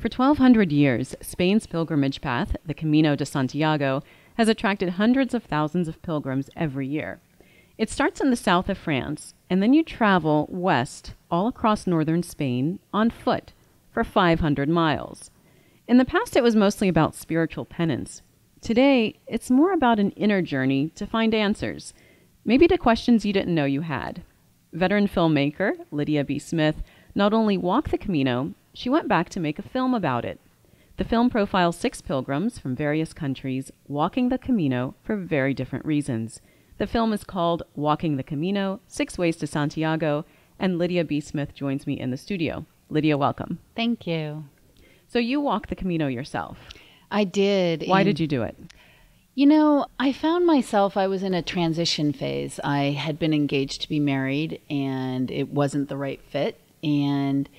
For 1,200 years, Spain's pilgrimage path, the Camino de Santiago, has attracted hundreds of thousands of pilgrims every year. It starts in the south of France, and then you travel west all across northern Spain on foot for 500 miles. In the past, it was mostly about spiritual penance. Today, it's more about an inner journey to find answers, maybe to questions you didn't know you had. Veteran filmmaker Lydia B. Smith not only walked the Camino, she went back to make a film about it. The film profiles 6 pilgrims from various countries walking the Camino for very different reasons. The film is called Walking the Camino, 6 Ways to Santiago, and Lydia B. Smith joins me in the studio. Lydia, welcome. Thank you. So you walked the Camino yourself. I did. Why did you do it? You know, I found myself, I was in a transition phase. I had been engaged to be married and it wasn't the right fit. And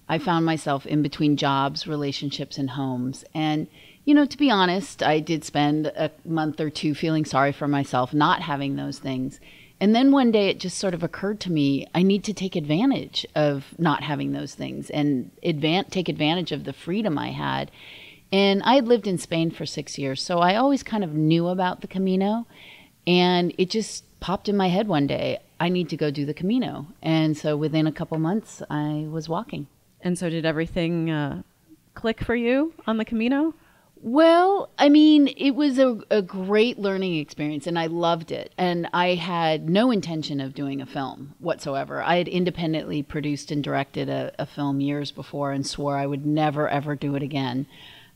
I found myself in between jobs, relationships, and homes. And, you know, to be honest, I did spend a month or 2 feeling sorry for myself, not having those things. And then one day it just sort of occurred to me, I need to take advantage of not having those things and take advantage of the freedom I had. And I had lived in Spain for 6 years, so I always kind of knew about the Camino. And it just popped in my head one day, I need to go do the Camino. And so within a couple months, I was walking. And so did everything click for you on the Camino? Well, I mean, it was a great learning experience and I loved it. And I had no intention of doing a film whatsoever. I had independently produced and directed a film years before and swore I would never, ever do it again.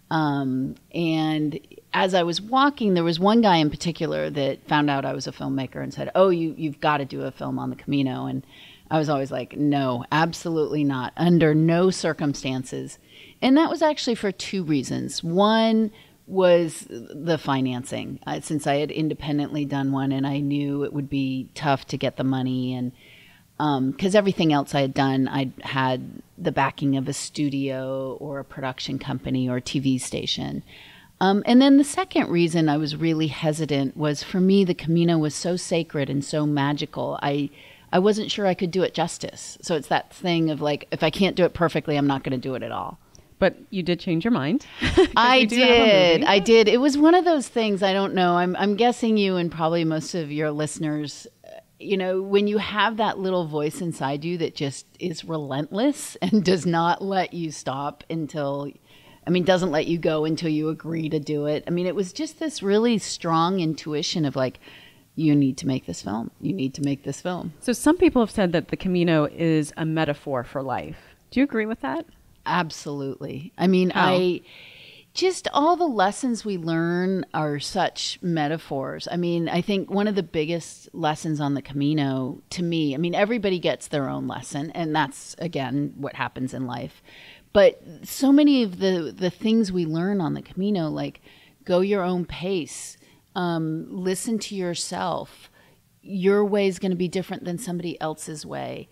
And as I was walking, there was one guy in particular that found out I was a filmmaker and said, oh, you've got to do a film on the Camino. And I was always like, no, absolutely not, under no circumstances. And that was actually for 2 reasons. One was the financing, since I had independently done one and I knew it would be tough to get the money. And because everything else I had done, I'd had the backing of a studio or a production company or a TV station. And then the second reason I was really hesitant was, for me, the Camino was so sacred and so magical. I wasn't sure I could do it justice. So it's that thing of like, if I can't do it perfectly, I'm not going to do it at all. But you did change your mind. I did. It was one of those things, I don't know. I'm guessing you and probably most of your listeners, you know, when you have that little voice inside you that just is relentless and does not let you stop doesn't let you go until you agree to do it. I mean, it was just this really strong intuition of like, you need to make this film. You need to make this film. So some people have said that the Camino is a metaphor for life. Do you agree with that? Absolutely. I mean, just all the lessons we learn are such metaphors. I mean, I think one of the biggest lessons on the Camino to me, I mean, everybody gets their own lesson, and that's, again, what happens in life. But so many of the things we learn on the Camino, like go your own pace, listen to yourself. Your way is going to be different than somebody else's way.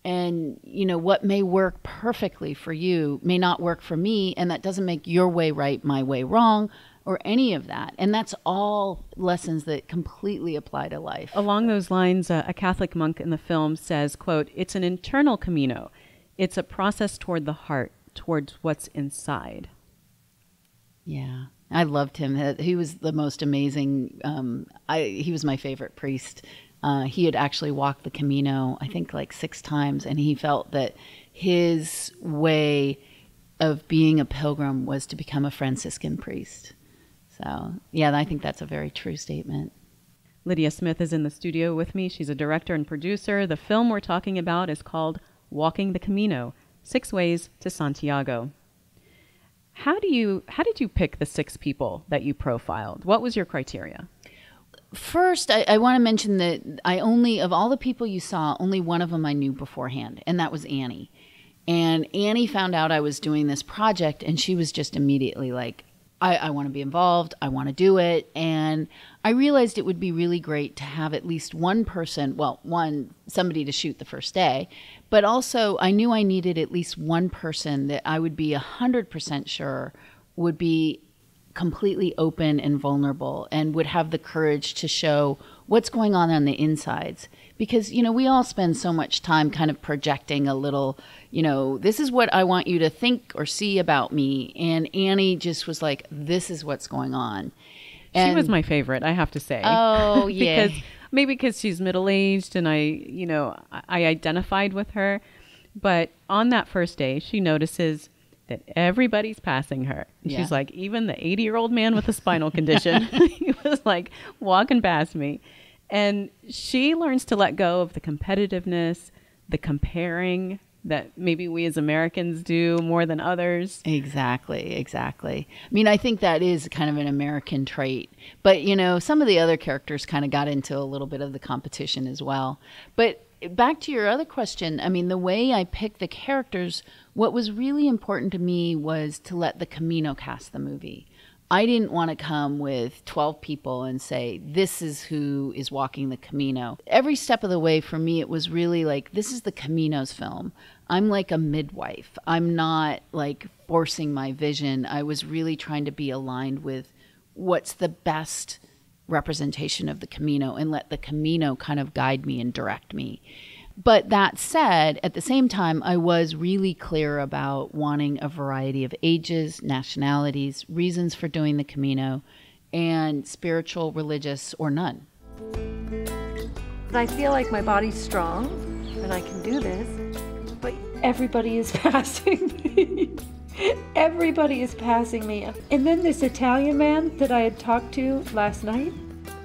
And, you know, what may work perfectly for you may not work for me. And that doesn't make your way right, my way wrong, or any of that. And that's all lessons that completely apply to life. Along those lines, a Catholic monk in the film says, quote, "It's an internal Camino. It's a process toward the heart, towards what's inside." Yeah, I loved him. He was the most amazing. He was my favorite priest. He had actually walked the Camino, I think, like 6 times, and he felt that his way of being a pilgrim was to become a Franciscan priest. So, yeah, I think that's a very true statement. Lydia Smith is in the studio with me. She's a director and producer. The film we're talking about is called Walking the Camino, 6 Ways to Santiago. How did you pick the 6 people that you profiled? What was your criteria? First, I want to mention that of all the people you saw, only one of them I knew beforehand, and that was Annie. And Annie found out I was doing this project, and she was just immediately like, I want to be involved, I want to do it. And I realized it would be really great to have at least one person, somebody to shoot the first day, but also I knew I needed at least one person that I would be 100% sure would be completely open and vulnerable and would have the courage to show what's going on the insides. Because, you know, we all spend so much time kind of projecting a little, you know, this is what I want you to think or see about me. And Annie just was like, this is what's going on. And she was my favorite, I have to say. Oh, yeah. Maybe because she's middle-aged and I identified with her. But on that first day, she notices that everybody's passing her. And she's like, even the 80-year-old man with a spinal condition, he was like walking past me. And she learns to let go of the competitiveness, the comparing that maybe we as Americans do more than others. Exactly. I mean, I think that is kind of an American trait. But, you know, some of the other characters kind of got into a little bit of the competition as well. But back to your other question, I mean, the way I picked the characters, what was really important to me was to let the Camino cast the movie. I didn't want to come with 12 people and say, this is who is walking the Camino. Every step of the way for me, it was really like, this is the Camino's film. I'm like a midwife. I'm not like forcing my vision. I was really trying to be aligned with what's the best representation of the Camino and let the Camino kind of guide me and direct me. But that said, at the same time, I was really clear about wanting a variety of ages, nationalities, reasons for doing the Camino, and spiritual, religious, or none. I feel like my body's strong and I can do this, but everybody is passing me. Everybody is passing me. And then this Italian man that I had talked to last night,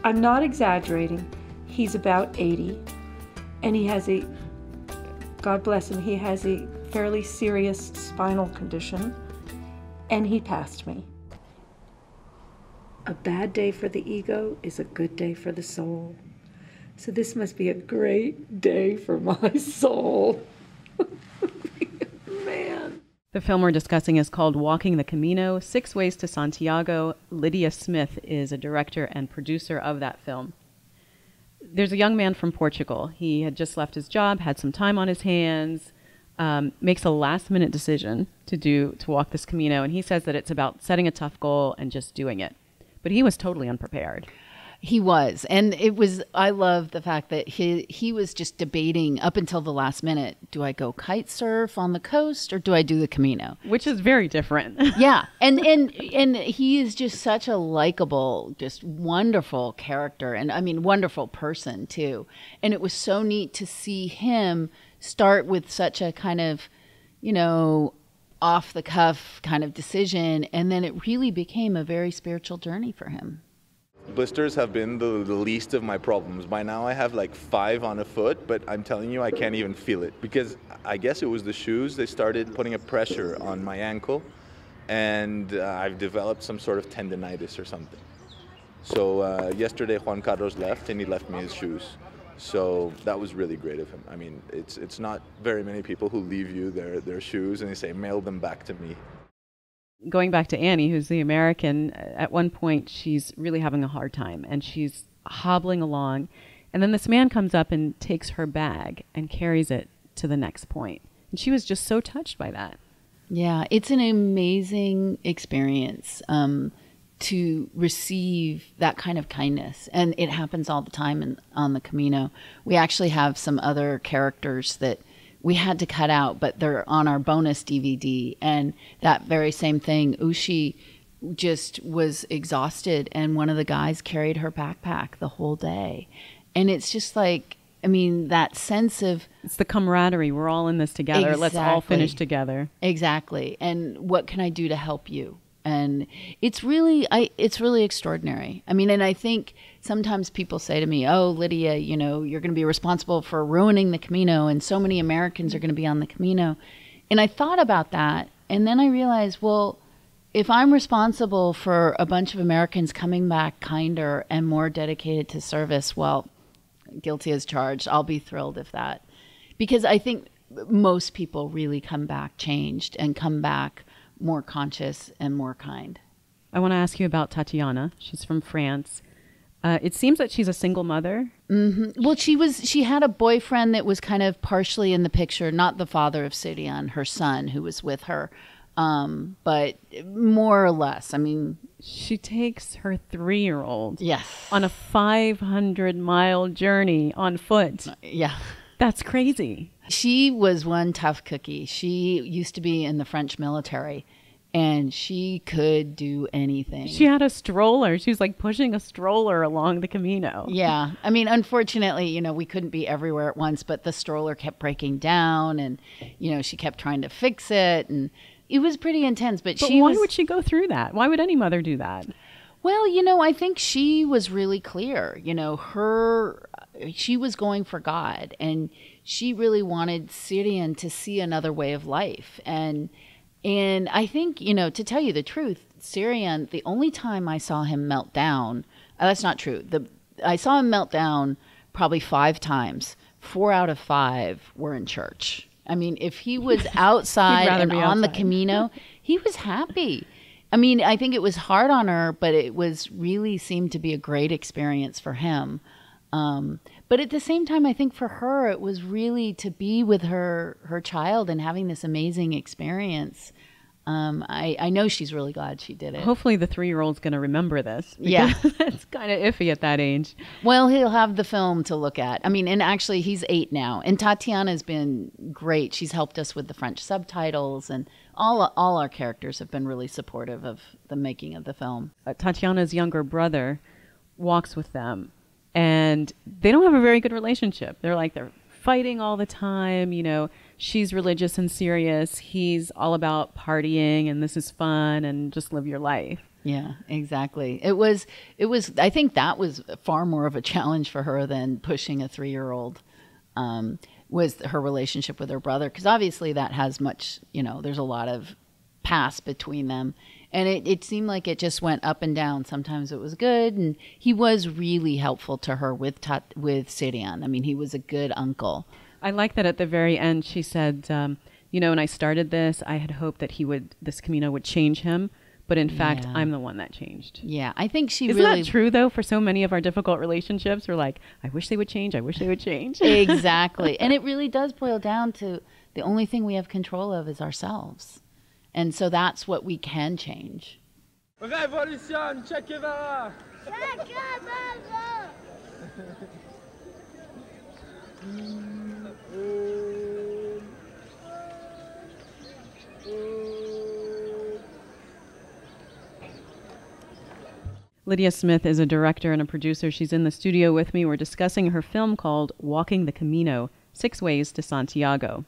I'm not exaggerating, he's about 80. And he has God bless him, he has a fairly serious spinal condition, and he passed me. A bad day for the ego is a good day for the soul. So this must be a great day for my soul. Man. The film we're discussing is called Walking the Camino, 6 Ways to Santiago. Lydia Smith is a director and producer of that film. There's a young man from Portugal. He had just left his job, had some time on his hands, makes a last-minute decision to walk this Camino, and he says that it's about setting a tough goal and just doing it. But he was totally unprepared. He was. And I love the fact that he was just debating up until the last minute, do I go kite surf on the coast or do I do the Camino? Which is very different. Yeah. And he is just such a likable, just wonderful character. And I mean, wonderful person too. And it was so neat to see him start with such a kind of, you know, off the cuff kind of decision. And then it really became a very spiritual journey for him. Blisters have been the least of my problems. By now I have like 5 on a foot, but I'm telling you I can't even feel it because I guess it was the shoes. They started putting a pressure on my ankle and I've developed some sort of tendinitis or something. So yesterday Juan Carlos left and he left me his shoes. So that was really great of him. I mean, it's not very many people who leave you their shoes and they say, mail them back to me. Going back to Annie, who's the American, at one point she's really having a hard time and she's hobbling along. And then this man comes up and takes her bag and carries it to the next point. And she was just so touched by that. Yeah, it's an amazing experience to receive that kind of kindness. And it happens all the time on the Camino. We actually have some other characters that we had to cut out, but they're on our bonus DVD. And that very same thing, Ushi just was exhausted and one of the guys carried her backpack the whole day. And it's just like, I mean, that sense of... It's the camaraderie. We're all in this together. Exactly. Let's all finish together. Exactly. And what can I do to help you? And it's really extraordinary. I mean, and I think sometimes people say to me, oh, Lydia, you know, you're going to be responsible for ruining the Camino and so many Americans are going to be on the Camino. And I thought about that. And then I realized, well, if I'm responsible for a bunch of Americans coming back kinder and more dedicated to service, well, guilty as charged. I'll be thrilled if that. Because I think most people really come back changed and come back more conscious and more kind. I want to ask you about Tatiana. She's from France. It seems that she's a single mother. Mm-hmm. Well, she had a boyfriend that was kind of partially in the picture, not the father of Sirian, her son, who was with her, but more or less. I mean, she takes her 3-year-old Yes. on a 500-mile journey on foot. Yeah. That's crazy. She was one tough cookie. She used to be in the French military, and she could do anything. She had a stroller. She was like pushing a stroller along the Camino. Yeah. I mean, unfortunately, we couldn't be everywhere at once, but the stroller kept breaking down, and, she kept trying to fix it, and it was pretty intense. But why would she go through that? Why would any mother do that? Well, I think she was really clear. She was going for God, and she really wanted Syrian to see another way of life. And I think, to tell you the truth, Syrian, the only time I saw him melt down, that's not true. I saw him melt down probably 5 times. 4 out of 5 were in church. I mean, if he was outside and on the Camino, he was happy. I mean, I think it was hard on her, but it was really seemed to be a great experience for him. But at the same time, I think for her, it was really to be with her child and having this amazing experience. I know she's really glad she did it. Hopefully the 3-year-old's going to remember this. Yeah. That's kind of iffy at that age. Well, he'll have the film to look at. I mean, and actually he's 8 now. And Tatiana's been great. She's helped us with the French subtitles, and all our characters have been really supportive of the making of the film. Tatiana's younger brother walks with them, and they don't have a very good relationship. They're fighting all the time. She's religious and serious. He's all about partying and this is fun and just live your life. Yeah, exactly. It was, I think that was far more of a challenge for her than pushing a 3-year-old, was her relationship with her brother. Because obviously that has much, there's a lot of past between them. And it seemed like it just went up and down. Sometimes it was good. And he was really helpful to her with Syrian. I mean, he was a good uncle. I like that at the very end she said, when I started this, I had hoped that this Camino would change him. But in fact, I'm the one that changed. Yeah, I think she Isn't that true, though, for so many of our difficult relationships? We're like, I wish they would change. I wish they would change. Exactly. And it really does boil down to the only thing we have control of is ourselves. And so that's what we can change. Révolution, Che Guevara! Che Guevara! Lydia Smith is a director and a producer. She's in the studio with me. We're discussing her film called Walking the Camino, 6 Ways to Santiago.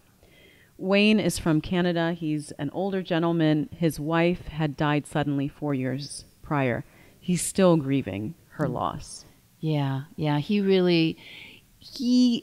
Wayne is from Canada. He's an older gentleman. His wife had died suddenly 4 years prior. He's still grieving her loss. Yeah.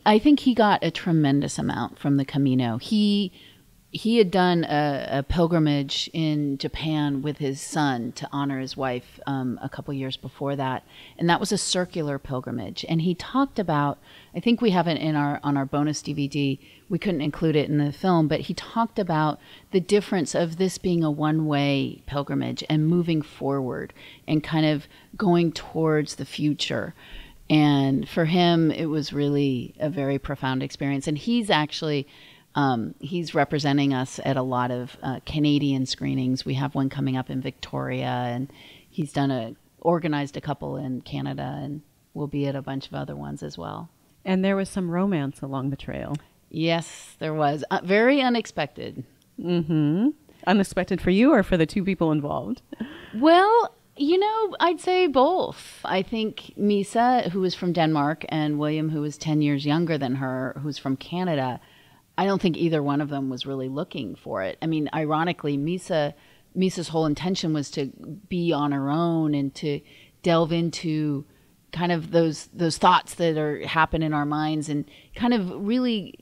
I think he got a tremendous amount from the Camino. He had done a pilgrimage in Japan with his son to honor his wife a couple years before that, and that was a circular pilgrimage. And he talked about, I think we have it on our bonus DVD. We couldn't include it in the film, but he talked about the difference of this being a one-way pilgrimage and moving forward and kind of going towards the future. And for him, it was really a very profound experience. And he's actually he's representing us at a lot of Canadian screenings. We have one coming up in Victoria, and he's organized a couple in Canada, and we'll be at a bunch of other ones as well. And there was some romance along the trail. Yes, there was. Very unexpected. Mm-hmm. Unexpected for you or for the 2 people involved? Well, I'd say both. I think Misa, who was from Denmark, and William, who was 10 years younger than her, who's from Canada, I don't think either one of them was really looking for it. I mean, ironically, Misa's whole intention was to be on her own and to delve into kind of those thoughts that happen in our minds and kind of really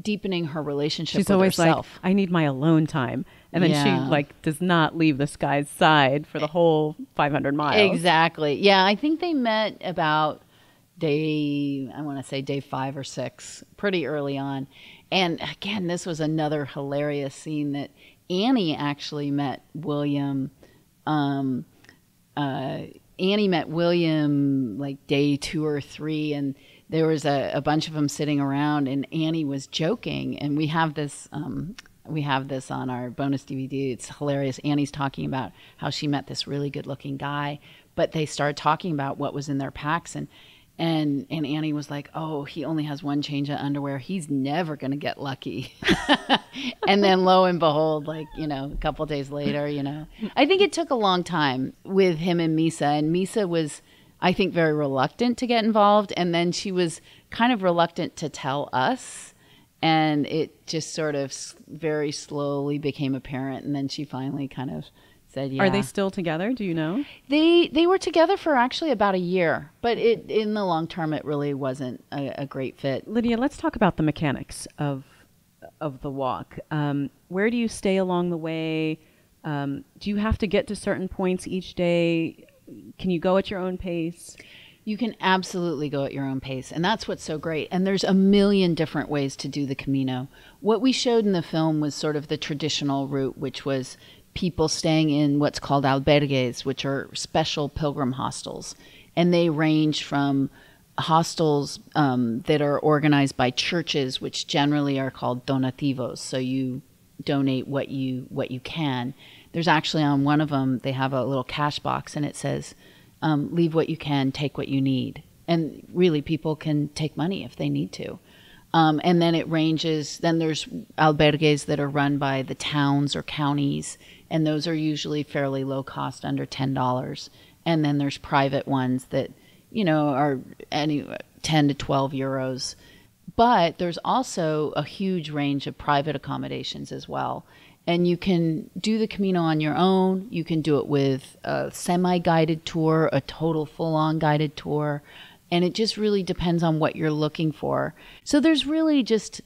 deepening her relationship with herself. She's always like, I need my alone time. And then she does not leave this guy's side for the whole 500 miles. Exactly. Yeah, I think they met about day 5 or 6, pretty early on. And again, this was another hilarious scene that Annie actually met William. Annie met William like day 2 or 3, and there was a bunch of them sitting around, and Annie was joking. And we have this We have this on our bonus DVD. It's hilarious. Annie's talking about how she met this really good-looking guy, but they started talking about what was in their packs, and Annie was like, "Oh, he only has one change of underwear. He's never going to get lucky." And then lo and behold, like, a couple days later, I think it took a long time with him and Misa, and Misa was, I think, very reluctant to get involved, and then she was kind of reluctant to tell us. And it just sort of very slowly became apparent. And then she finally kind of said, yeah. Are they still together? Do you know? They were together for actually about a year. But in the long term, it really wasn't a great fit. Lydia, let's talk about the mechanics of the walk. Where do you stay along the way? Do you have to get to certain points each day? Can you go at your own pace? You can absolutely go at your own pace, and that's what's so great. And there's a million different ways to do the Camino. What we showed in the film was sort of the traditional route, which was people staying in what's called albergues, which are special pilgrim hostels. And they range from hostels that are organized by churches, which generally are called donativos, so you donate what you can. There's actually on one of them, they have a little cash box, and it says, leave what you can, take what you need. And really, people can take money if they need to. And then it ranges, then there's albergues that are run by the towns or counties, and those are usually fairly low cost, under $10. And then there's private ones that, are 10 to 12 euros. But there's also a huge range of private accommodations as well. And you can do the Camino on your own. You can do it with a semi-guided tour, a total full-on guided tour. And it just really depends on what you're looking for. So there's really just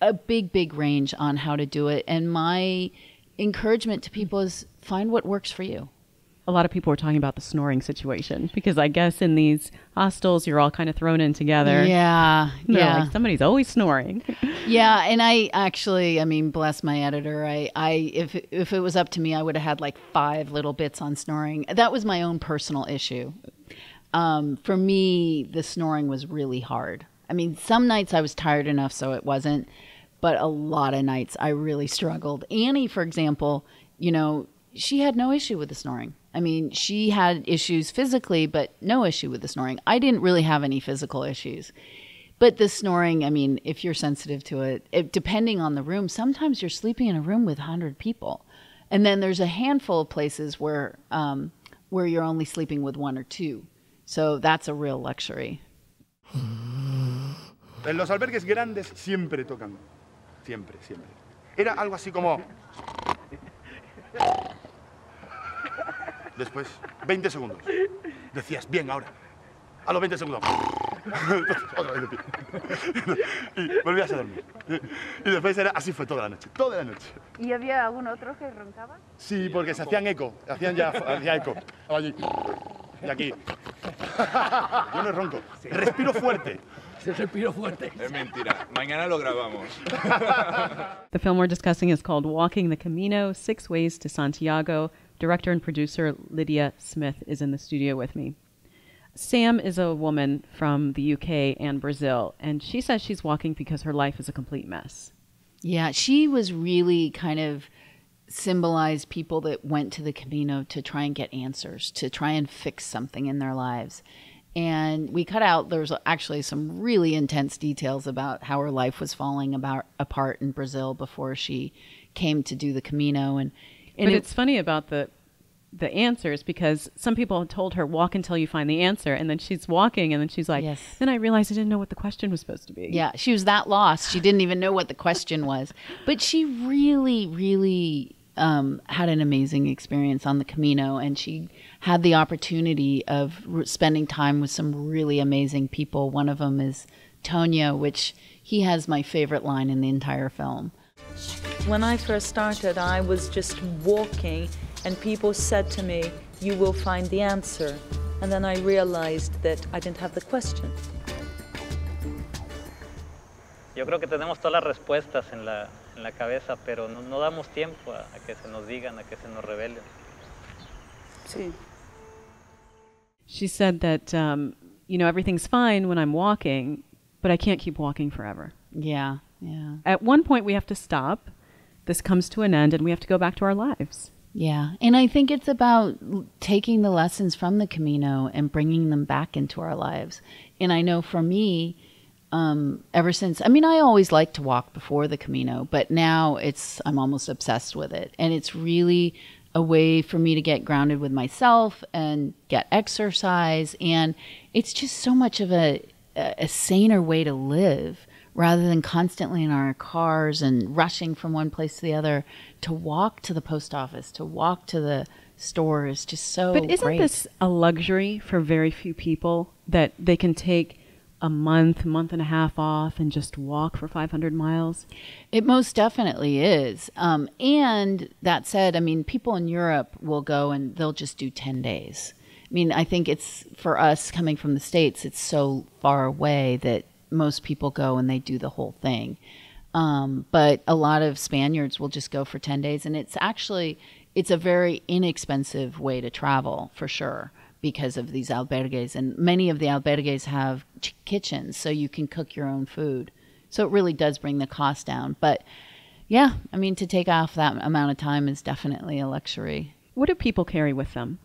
a big range on how to do it. And my encouragement to people is find what works for you. A lot of people were talking about the snoring situation, because I guess in these hostels, you're all kind of thrown in together. Yeah. Like, somebody's always snoring. Yeah, and I actually, bless my editor. If it was up to me, I would have had like 5 little bits on snoring. That was my own personal issue. For me, the snoring was really hard. Some nights I was tired enough so it wasn't, but a lot of nights I really struggled. Annie, for example, she had no issue with the snoring. She had issues physically, but no issue with the snoring. I didn't really have any physical issues. But the snoring, if you're sensitive to it, depending on the room, sometimes you're sleeping in a room with 100 people. And then there's a handful of places where you're only sleeping with 1 or 2. So that's a real luxury. En los albergues grandes siempre tocan. Siempre. Era algo así como... Después, 20 segundos. Decías, bien, ahora. A los 20 segundos. Otra vez de pie. Y volvías a dormir. Y después así fue toda la noche. ¿Y había algún otro que roncaba? Sí, porque se hacían eco. Hacía eco. Allí. Y aquí. Yo no ronco. Respiro fuerte. Es mentira. Mañana lo grabamos. The film we're discussing is called Walking the Camino, 6 Ways to Santiago. Director and producer Lydia Smith is in the studio with me. Sam is a woman from the UK and Brazil, and she says she's walking because her life is a complete mess. Yeah, she was really kind of symbolized people that went to the Camino to try and get answers, to try and fix something in their lives. And we cut out, there's actually some really intense details about how her life was falling apart in Brazil before she came to do the Camino. But it's funny about the answers, because some people had told her, walk until you find the answer. And then she's walking, and then she's like, yes. Then I realized I didn't know what the question was supposed to be. Yeah, she was that lost. She didn't even know what the question was. But she really had an amazing experience on the Camino. And she had the opportunity of spending time with some really amazing people. One of them is Tonio, which he has my favorite line in the entire film. When I first started, I was just walking, and people said to me, you will find the answer. And then I realized that I didn't have the question. Yo creo que tenemos todas las respuestas en la cabeza, pero no damos tiempo a que se nos digan, a que se nos revelen. Sí. She said that, everything's fine when I'm walking, but I can't keep walking forever. Yeah. At one point, we have to stop this comes to an end and we have to go back to our lives. Yeah. And I think it's about taking the lessons from the Camino and bringing them back into our lives. And I know for me, ever since, I mean, I always liked to walk before the Camino, but now I'm almost obsessed with it. And it's really a way for me to get grounded with myself and get exercise. And it's just so much of a saner way to live, rather than constantly in our cars and rushing from one place to the other. To walk to the post office, to walk to the store is just so But isn't great. this a luxury for very few people, that they can take a month and a half off and just walk for 500 miles? It most definitely is. And that said, I mean, people in Europe will go and they'll just do 10 days. I mean, I think it's, for us coming from the States, it's so far away that most people go and they do the whole thing. But a lot of Spaniards will just go for 10 days. And it's a very inexpensive way to travel, for sure, because of these albergues. And many of the albergues have kitchens, so you can cook your own food. So it really does bring the cost down. But yeah, I mean, to take off that amount of time is definitely a luxury. What do people carry with them?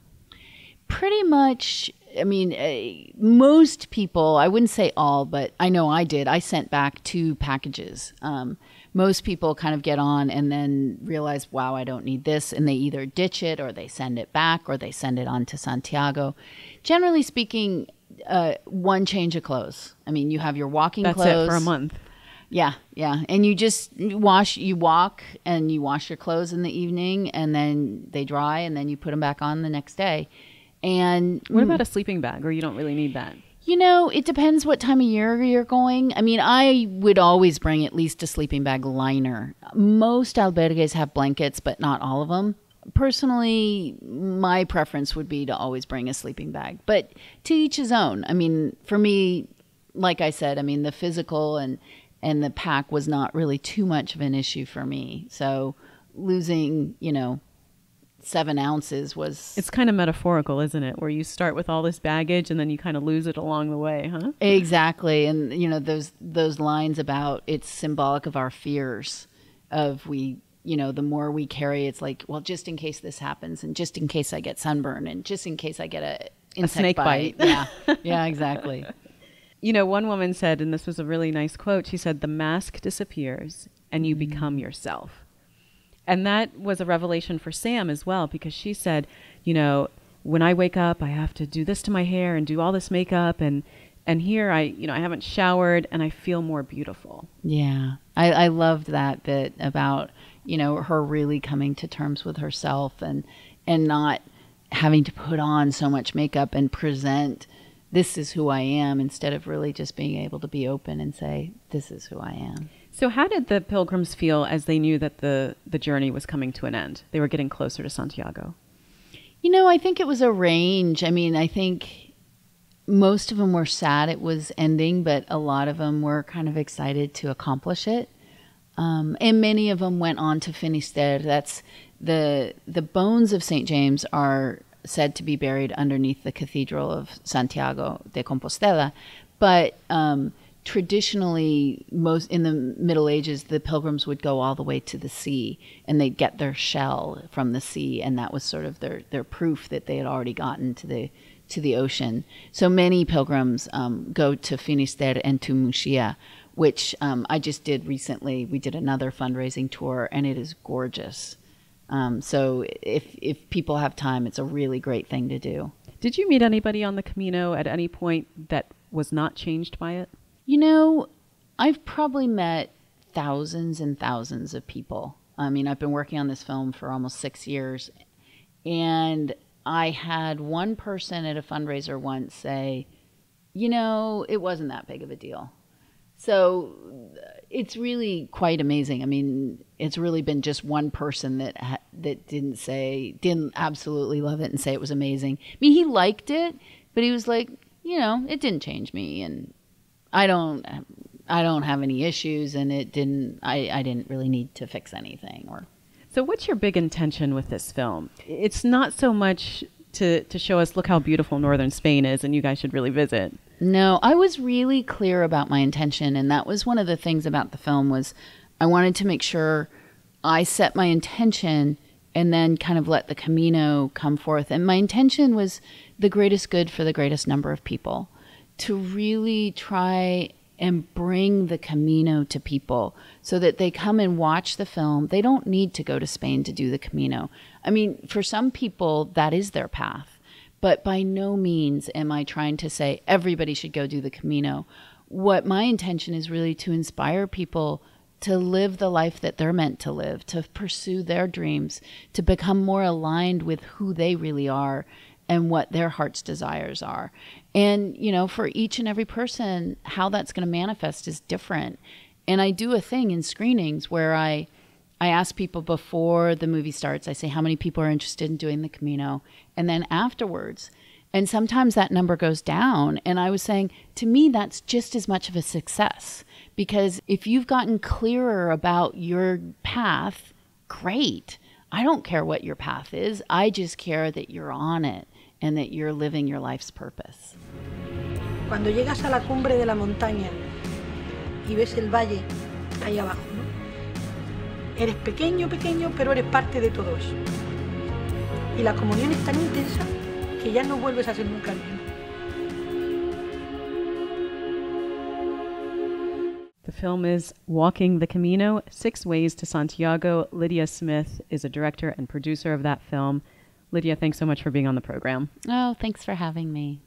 Pretty much, I mean, most people, I wouldn't say all, but I know I did. I sent back 2 packages. Most people kind of get on and then realize, wow, I don't need this. And they either ditch it or they send it back or they send it on to Santiago. Generally speaking, 1 change of clothes. I mean, you have your walking clothes. That's it for a month. Yeah, yeah. And you just walk and you wash your clothes in the evening and then they dry and then you put them back on the next day. And what about a sleeping bag, or you don't really need that? You know, it depends what time of year you're going. I mean, I would always bring at least a sleeping bag liner. Most albergues have blankets, but not all of them. Personally, my preference would be to always bring a sleeping bag, but to each his own. I mean, for me, like I said, I mean, the physical and the pack was not really too much of an issue for me. So losing, 7 ounces was... It's kind of metaphorical, isn't it? Where you start with all this baggage and then you kind of lose it along the way, huh? Exactly. And, those lines about it's symbolic of our fears of the more we carry, it's like, well, just in case this happens and just in case I get sunburn and just in case I get a snake bite. Yeah. Yeah, exactly. One woman said, and this was a really nice quote, she said, "The mask disappears and you become yourself." And that was a revelation for Sam as well, because she said, when I wake up, I have to do this to my hair and do all this makeup. And here I haven't showered and I feel more beautiful. Yeah. I loved that bit about, her really coming to terms with herself and not having to put on so much makeup and present, this is who I am, instead of really just being able to be open and say, this is who I am. So how did the pilgrims feel as they knew that the journey was coming to an end? They were getting closer to Santiago. I think it was a range. I mean, I think most of them were sad it was ending, but a lot of them were kind of excited to accomplish it. And many of them went on to Finisterre. That's the bones of St. James are said to be buried underneath the Cathedral of Santiago de Compostela. But traditionally, in the Middle Ages, the pilgrims would go all the way to the sea and they'd get their shell from the sea. And that was sort of their proof that they had already gotten to the ocean. So many pilgrims go to Finisterre and to Muxía, which I just did recently. We did another fundraising tour and it is gorgeous. So if people have time, it's a really great thing to do. Did you meet anybody on the Camino at any point that was not changed by it? I've probably met thousands and thousands of people. I mean, I've been working on this film for almost 6 years. And I had one person at a fundraiser once say, it wasn't that big of a deal. So it's really quite amazing. I mean, it's really been just one person that didn't absolutely love it and say it was amazing. I mean, he liked it, but he was like, it didn't change me, and I don't have any issues, and I didn't really need to fix anything. So what's your big intention with this film? It's not so much to show us, look how beautiful northern Spain is and you guys should really visit. No, I was really clear about my intention, and that was one of the things about the film was I wanted to make sure I set my intention and then kind of let the Camino come forth. And my intention was the greatest good for the greatest number of people, to really try and bring the Camino to people so that they come and watch the film. They don't need to go to Spain to do the Camino. I mean, for some people, that is their path. But by no means am I trying to say everybody should go do the Camino. What my intention is really to inspire people to live the life that they're meant to live, to pursue their dreams, to become more aligned with who they really are and what their heart's desires are. And, you know, for each and every person, how that's going to manifest is different. And I do a thing in screenings where I ask people before the movie starts, I say, how many people are interested in doing the Camino? And then afterwards, and sometimes that number goes down. And I was saying, to me, that's just as much of a success. Because if you've gotten clearer about your path, great. I don't care what your path is. I just care that you're on it and that you're living your life's purpose. Cuando llegas a la cumbre de la montaña y ves el valle ahí abajo, ¿no? Eres pequeño, pero eres parte de todo eso. Y la comunión es tan intensa que ya no vuelves a ser nunca el mismo. The film is Walking the Camino, 6 Ways to Santiago. Lydia Smith is a director and producer of that film. Lydia, thanks so much for being on the program. Oh, thanks for having me.